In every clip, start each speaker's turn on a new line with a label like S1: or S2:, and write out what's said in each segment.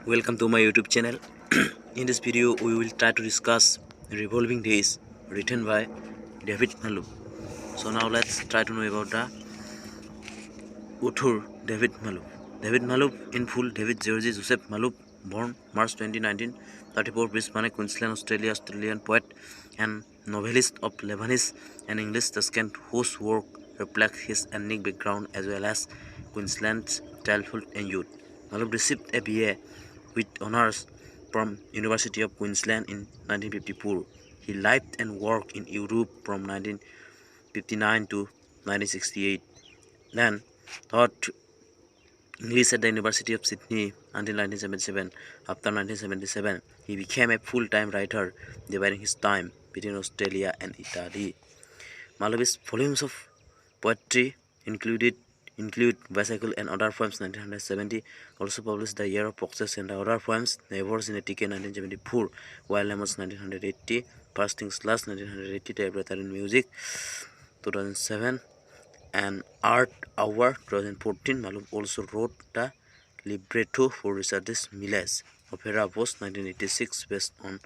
S1: Welcome to my YouTube channel. In this video we will try to discuss Revolving Days written by David Malouf. So now let's try to know about the author David Malouf. David Malouf in full David George Joseph Malouf, born March 20, 1934, Brisbane, Queensland, Australia, Australian poet and novelist of Lebanese and English descent whose work reflects his ethnic background as well as Queensland's childhood and youth. Malouf received a BA with honors from University of Queensland in 1954. He lived and worked in Europe from 1959 to 1968. Then taught English at the University of Sydney until 1977. After 1977, he became a full-time writer, dividing his time between Australia and Italy. Malouf's volumes of poetry include Bicycle and Other Poems 1970, also published The Year of Foxes and the Other Poems, Neighbors in a Ticket 1974, Wild Lemons 1980, First Things Last 1980, Typewriter in Music 2007, and Art Hour 2014. Malouf also wrote the libretto for Richard Miller's opera Post 1986 based on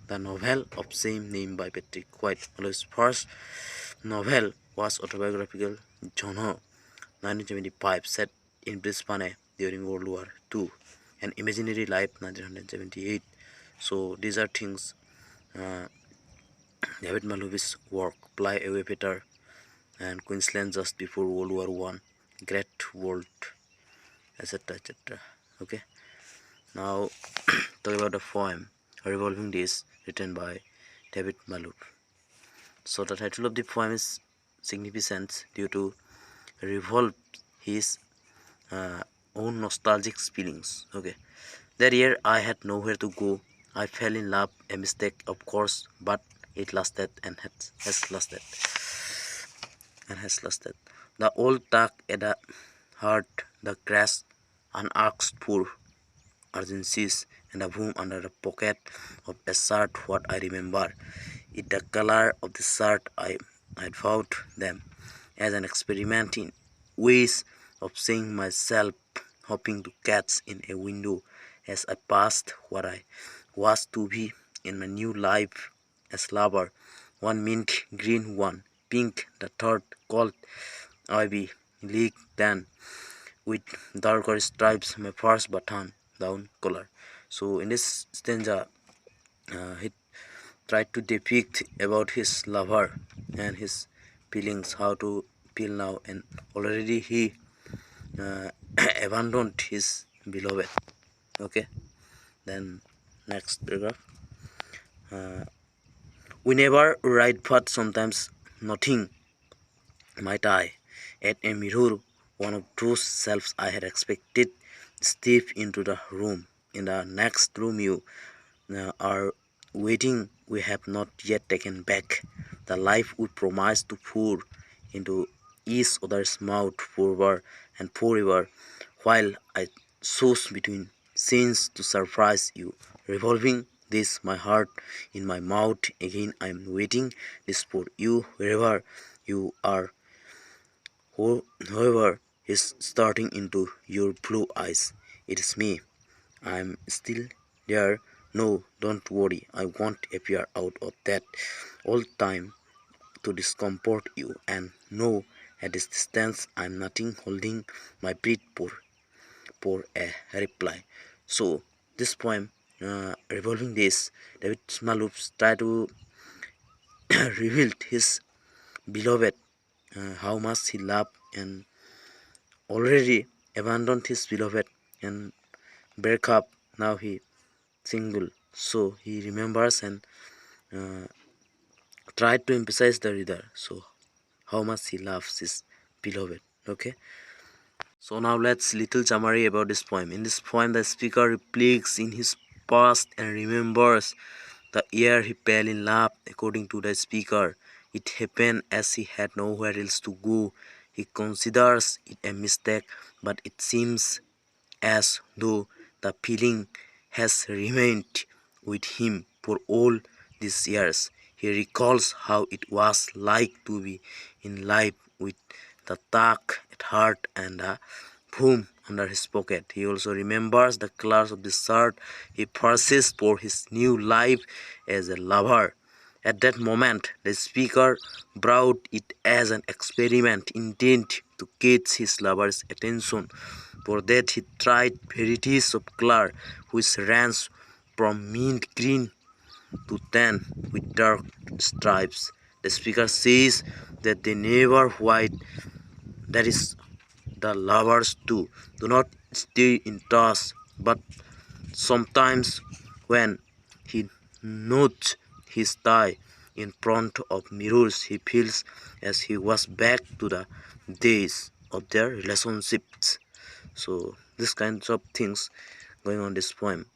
S1: the novel of same name by Patrick White. Malouf's first novel was autobiographical genre 1975, set in Brisbane during World War II, and Imaginary Life 1978. So these are things David Malouf's work. Fly Away Peter and Queensland just before World War I, Great World, etc. etc. Okay, now talk about the poem Revolving Days written by David Malouf. So the title of the poem is significant due to revolve his own nostalgic feelings. Okay, that year I had nowhere to go. I fell in love, a mistake of course, but it lasted and has lasted. The old tug at the heart, the crash unasked for urgencies, and a boom under the pocket of a shirt. What I remember is the color of the shirt. I vowed them as an experiment in ways of seeing myself, hoping to catch in a window as I passed what I was to be in my new life as lover. One mint green, one pink, the third called ivy league, then with darker stripes, my first button down collar. So in this stanza, he tried to depict about his lover and his feelings, how to feel now, and already he abandoned his beloved. Okay, then next paragraph. We never right, but sometimes nothing might I at a mirror, one of those selves I had expected, step into the room. In the next room you are waiting. We have not yet taken back the life we promised to pour into each other's mouth forever and forever, while I chose between scenes to surprise you. Revolving this my heart in my mouth again, I am waiting this for you wherever you are. However, is starting into your blue eyes. It is me. I am still there. No, don't worry. I won't appear out of that old time to discomfort you. And no, at this distance, I am nothing holding my breath for a reply. So this poem, Revolving Days, David Malouf tried to reveal his beloved, how much he loved and already abandoned his beloved and break up. Now he single, so he remembers and tried to emphasize the reader, so how much he loves his beloved. Okay, so now let's little summary about this poem. In this poem, the speaker reflects in his past and remembers the year he fell in love. According to the speaker, it happened as he had nowhere else to go. He considers it a mistake, but it seems as though the feeling has remained with him for all these years. He recalls how it was like to be in life with the tug at heart and the boom under his pocket. He also remembers the colors of the shirt he purchased for his new life as a lover. At that moment, the speaker brought it as an experiment intent to catch his lover's attention. For that, he tried varieties of color which ranged from mint green to tan with dark stripes. The speaker says that they never white. That is, the lovers too do not stay in touch, but sometimes when he notes his tie in front of mirrors, he feels as he was back to the days of their relationships. So this kinds of things going on this poem.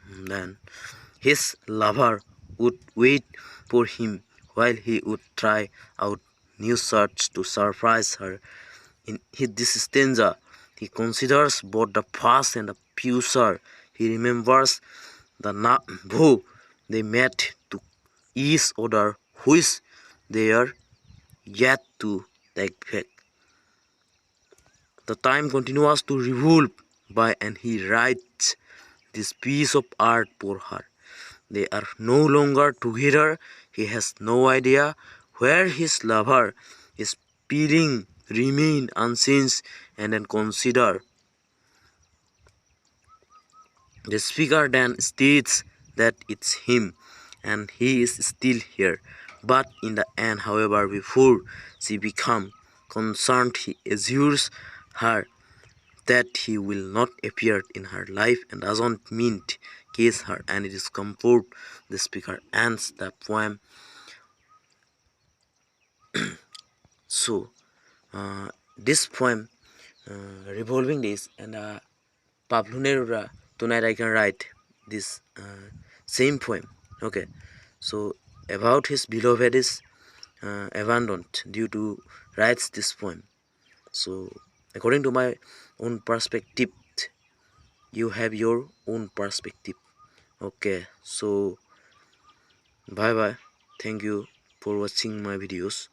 S1: Then his lover would wait for him while he would try out new shirts to surprise her. In this stanza, he considers both the past and the future. He remembers the who they met to each other, which they are yet to take back. The time continues to revolve by, and he writes this piece of art for her. They are no longer together. He has no idea where his lover is feeling remain unchanged, and then consider. The speaker then states that it's him and he is still here. But in the end, however, before she becomes concerned, he assures her that he will not appear in her life and doesn't mean to kiss her, and it is comfort. The speaker ends the poem. So this poem, revolving days, and Pablo Neruda, tonight I can write this same poem. Okay, so about his beloved is abandoned due to writes this poem. So according to my own perspective, you have your own perspective. Okay, so bye bye. Thank you for watching my videos.